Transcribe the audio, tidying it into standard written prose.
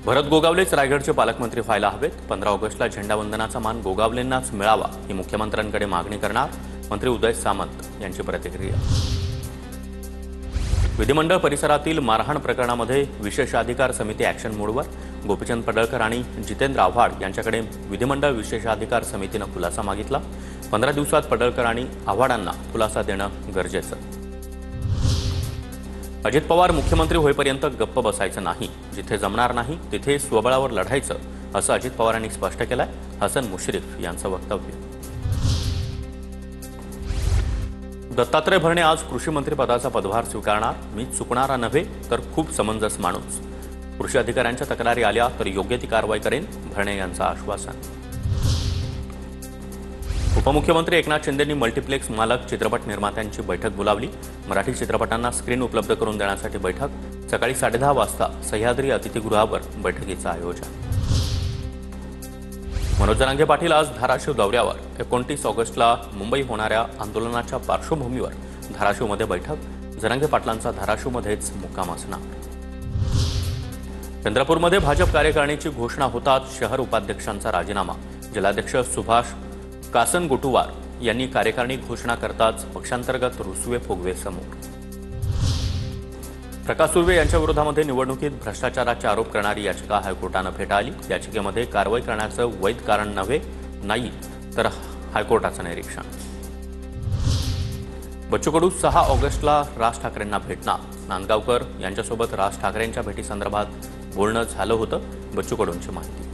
भरत गोगावलेच रायगडचे पालकमंत्री व्हायला हवेत। 15 ऑगस्टला झेंडावंदनाचा मान गोगावलेंनाच मिळावा ही मुख्यमंत्र्यांकडे मागणी करणार मंत्री उदय सामंत यांची प्रतिक्रिया। विधिमंडळ परिसरातील मारहाण प्रकरणामध्ये विशेषाधिकार समिती ॲक्शन मोडवर। गोपीचंद पडळकर आणि जितेंद्र आव्हाड यांच्याकडे विधिमंडळ विशेषाधिकार समितीनं खुलासा मागितला। 15 दिवसात पडळकर आणि आव्हाडांना खुलासा देणं गरजेचं। अजित पवार मुख्यमंत्री होईपर्यंत गप्प बसायचं नाही, जिथे जमणार नाही तिथे स्वबळावर लढायचं, असं अजित पवारांनी स्पष्ट केलंय। हसन मुश्रीफ यांचं वक्तव्य। दत्तात्रय भरणे आज कृषी मंत्री पदाचा पदभार स्वीकारणार। मी चुकणारा नव्हे तर खूप समंजस माणूस। कृषी अधिकाऱ्यांच्या तक्रारी आल्या तर योग्य ती कारवाई करेन, भरणे यांचं आश्वासन। उपमुख्यमंत्री एकनाथ शिंदेंनी मल्टिप्लेक्स मालक चित्रपट निर्मात्यांची बैठक बोलावली। मराठी चित्रपटांना स्क्रीन उपलब्ध करून देण्यासाठी बैठक। सकाळी 10:30 वाजता सह्याद्री अतिथीगृहावर बैठकीचं आयोजन। मनोज जरांगे पाटील आज धाराशिव दौऱ्यावर। 29 ऑगस्टला मुंबई होणाऱ्या आंदोलनाच्या पार्श्वभूमीवर धाराशिवमध्ये बैठक। जरांगे पाटलांचा धाराशिवमध्येच मुक्काम असणार। चंद्रपूरमध्ये भाजप कार्यकारिणीची घोषणा होताच शहर उपाध्यक्षांचा राजीनामा। जिल्हाध्यक्ष सुभाष कासनगोटुवार यांनी कार्यकारिणी घोषणा करताच पक्षांतर्गत रुसवे फुगवे समोर। प्रकाश सुर्वे यांच्या विरोधामध्ये निवडणुकीत भ्रष्टाचाराचे आरोप करणारी याचिका हायकोर्टानं फेटाळली। याचिकेमध्ये कारवाई करण्याचं वैध कारण नाही तर हायकोर्टाचं निरीक्षण। बच्चू कडू 6 ऑगस्टला राज ठाकरेंना भेटणार। नांदगावकर यांच्यासोबत राज ठाकरेंच्या भेटीसंदर्भात बोलणं झालं होतं, बच्चू कडूंची माहिती।